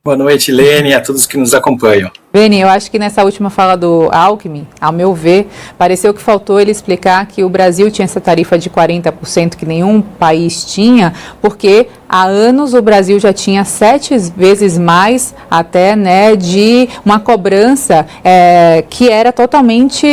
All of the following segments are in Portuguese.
Boa noite, Lene, e a todos que nos acompanham. Beni, eu acho que nessa última fala do Alckmin, ao meu ver, pareceu que faltou ele explicar que o Brasil tinha essa tarifa de 40% que nenhum país tinha, porque há anos o Brasil já tinha 7 vezes mais até, né, de uma cobrança que era totalmente,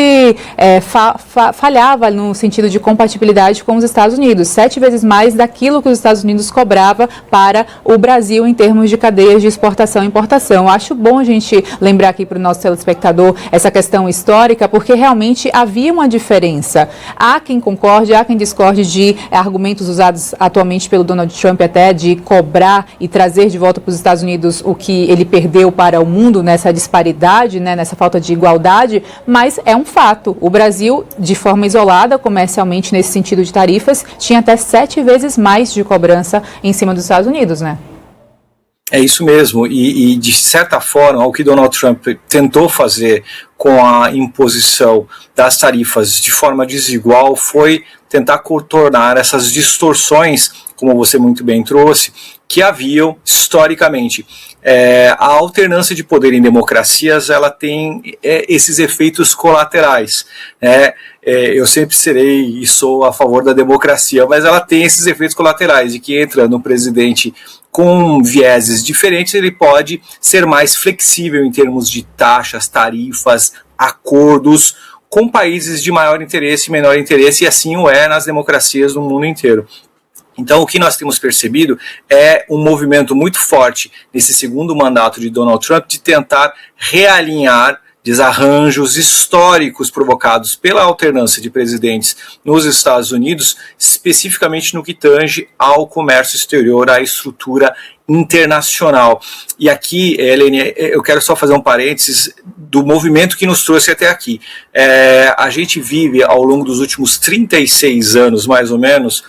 falhava no sentido de compatibilidade com os Estados Unidos, 7 vezes mais daquilo que os Estados Unidos cobrava para o Brasil em termos de cadeias de exportação e importação. Eu acho bom a gente lembrar aqui para o nosso telespectador essa questão histórica, porque realmente havia uma diferença. Há quem concorde, há quem discorde de argumentos usados atualmente pelo Donald Trump até de cobrar e trazer de volta para os Estados Unidos o que ele perdeu para o mundo nessa disparidade, né, nessa falta de igualdade, mas é um fato. O Brasil, de forma isolada, comercialmente nesse sentido de tarifas, tinha até 7 vezes mais de cobrança em cima dos Estados Unidos, né? É isso mesmo, e de certa forma, o que Donald Trump tentou fazer com a imposição das tarifas de forma desigual foi tentar contornar essas distorções, como você muito bem trouxe, que haviam historicamente. A alternância de poder em democracias, ela tem esses efeitos colaterais, né? Eu sempre serei e sou a favor da democracia, mas ela tem esses efeitos colaterais, e que entra no presidente com vieses diferentes, ele pode ser mais flexível em termos de taxas, tarifas, acordos com países de maior interesse e menor interesse, e assim o é nas democracias do mundo inteiro. Então, o que nós temos percebido é um movimento muito forte nesse segundo mandato de Donald Trump de tentar realinhar desarranjos históricos provocados pela alternância de presidentes nos Estados Unidos, especificamente no que tange ao comércio exterior, à estrutura internacional. E aqui, Helene, eu quero só fazer um parênteses do movimento que nos trouxe até aqui. A gente vive, ao longo dos últimos 36 anos, mais ou menos,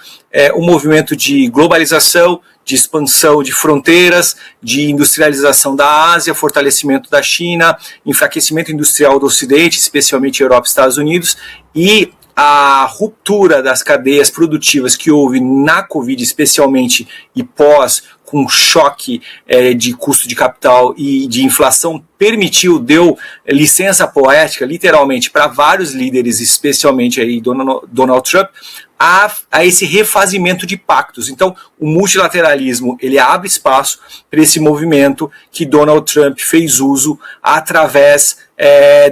um movimento de globalização, de expansão de fronteiras, de industrialização da Ásia, fortalecimento da China, enfraquecimento industrial do Ocidente, especialmente Europa e Estados Unidos, e a ruptura das cadeias produtivas que houve na Covid, especialmente e pós, com choque de custo de capital e de inflação, deu licença poética, literalmente, para vários líderes, especialmente aí Donald Trump, a esse refazimento de pactos. Então, o multilateralismo, ele abre espaço para esse movimento que Donald Trump fez uso através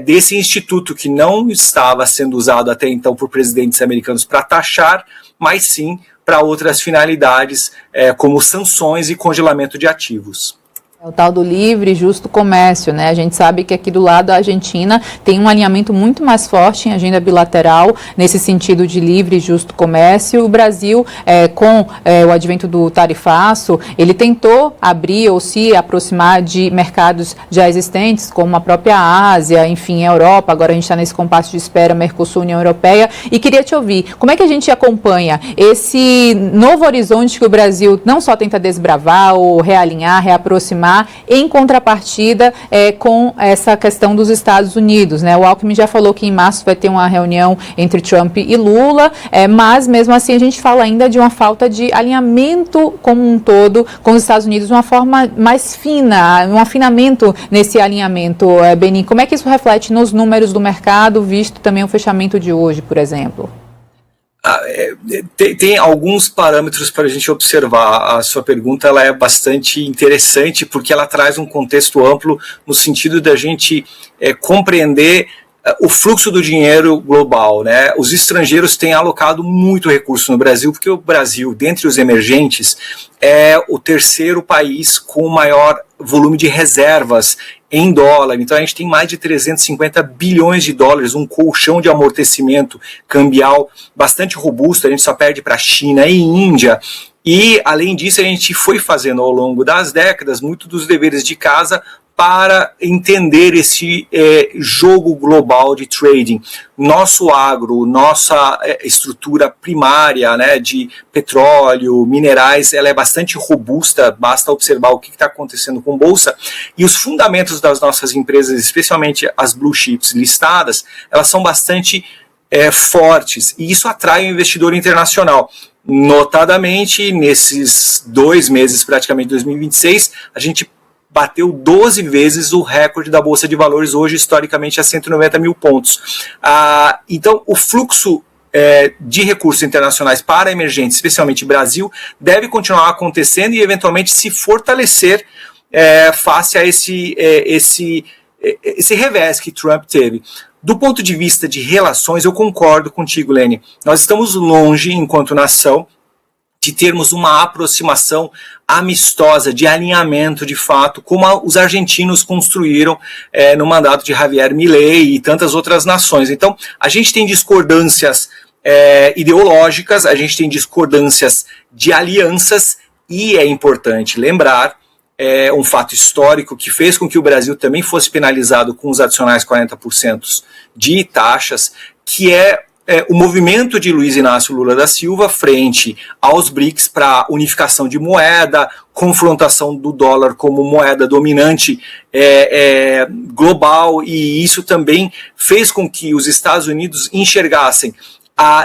desse instituto que não estava sendo usado até então por presidentes americanos para taxar, mas sim para outras finalidades, como sanções e congelamento de ativos. É o tal do livre e justo comércio, né? A gente sabe que aqui do lado da Argentina tem um alinhamento muito mais forte em agenda bilateral nesse sentido de livre e justo comércio. O Brasil, com o advento do tarifaço, ele tentou abrir ou se aproximar de mercados já existentes, como a própria Ásia, enfim, a Europa. Agora a gente está nesse compasso de espera, Mercosul, União Europeia. E queria te ouvir, como é que a gente acompanha esse novo horizonte que o Brasil não só tenta desbravar ou realinhar, reaproximar, em contrapartida com essa questão dos Estados Unidos, né? O Alckmin já falou que em março vai ter uma reunião entre Trump e Lula, mas mesmo assim a gente fala ainda de uma falta de alinhamento como um todo com os Estados Unidos, de uma forma mais fina, um afinamento nesse alinhamento. Beni, como é que isso reflete nos números do mercado, visto também o fechamento de hoje, por exemplo? Tem alguns parâmetros para a gente observar. A sua pergunta ela é bastante interessante porque ela traz um contexto amplo no sentido da gente compreender o fluxo do dinheiro global, né? Os estrangeiros têm alocado muito recurso no Brasil, porque o Brasil, dentre os emergentes, é o terceiro país com maior volume de reservas em dólar. Então a gente tem mais de 350 bilhões de dólares, um colchão de amortecimento cambial bastante robusto. A gente só perde para a China e Índia. E, além disso, a gente foi fazendo ao longo das décadas muito dos deveres de casa para entender esse jogo global de trading. Nosso agro, nossa estrutura primária, né, de petróleo, minerais, ela é bastante robusta, basta observar o que está acontecendo com a Bolsa, e os fundamentos das nossas empresas, especialmente as blue chips listadas, elas são bastante fortes, e isso atrai o investidor internacional. Notadamente, nesses 2 meses praticamente de 2026, a gente bateu 12 vezes o recorde da Bolsa de Valores, hoje historicamente a 190 mil pontos. Então o fluxo de recursos internacionais para emergentes, especialmente Brasil, deve continuar acontecendo e eventualmente se fortalecer face a esse revés que Trump teve. Do ponto de vista de relações, eu concordo contigo, Lene. Nós estamos longe, enquanto nação, de termos uma aproximação amistosa, de alinhamento de fato, como os argentinos construíram no mandato de Javier Milei e tantas outras nações. Então, a gente tem discordâncias ideológicas, a gente tem discordâncias de alianças, e é importante lembrar um fato histórico que fez com que o Brasil também fosse penalizado com os adicionais 40% de taxas, que o movimento de Luiz Inácio Lula da Silva frente aos BRICS para unificação de moeda, confrontação do dólar como moeda dominante global, e isso também fez com que os Estados Unidos enxergassem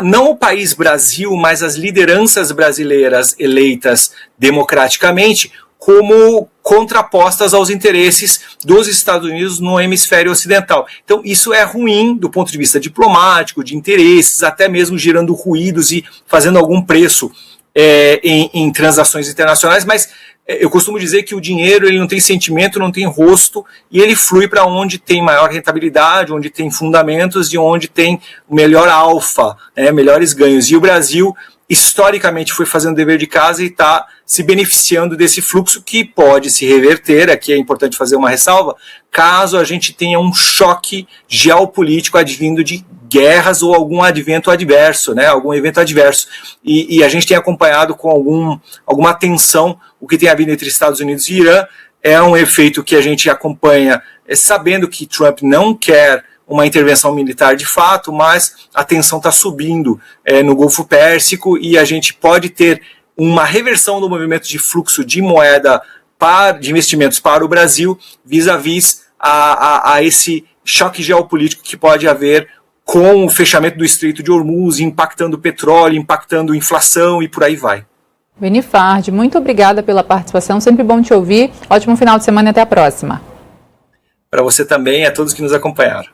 não o país Brasil, mas as lideranças brasileiras eleitas democraticamente como contrapostas aos interesses dos Estados Unidos no hemisfério ocidental. Então isso é ruim do ponto de vista diplomático, de interesses, até mesmo gerando ruídos e fazendo algum preço em transações internacionais, mas eu costumo dizer que o dinheiro ele não tem sentimento, não tem rosto, e ele flui para onde tem maior rentabilidade, onde tem fundamentos e onde tem melhor alfa, melhores ganhos. E o Brasil historicamente foi fazendo o dever de casa e está se beneficiando desse fluxo que pode se reverter. Aqui é importante fazer uma ressalva, caso a gente tenha um choque geopolítico advindo de guerras ou algum advento adverso, algum evento adverso. E a gente tem acompanhado com alguma tensão o que tem havido entre Estados Unidos e Irã. É um efeito que a gente acompanha sabendo que Trump não quer uma intervenção militar de fato, mas a tensão está subindo no Golfo Pérsico, e a gente pode ter uma reversão do movimento de fluxo de moeda de investimentos para o Brasil vis-à-vis a esse choque geopolítico que pode haver com o fechamento do Estreito de Hormuz, impactando o petróleo, impactando inflação e por aí vai. Veni Fard, muito obrigada pela participação, sempre bom te ouvir. Ótimo final de semana e até a próxima. Para você também e a todos que nos acompanharam.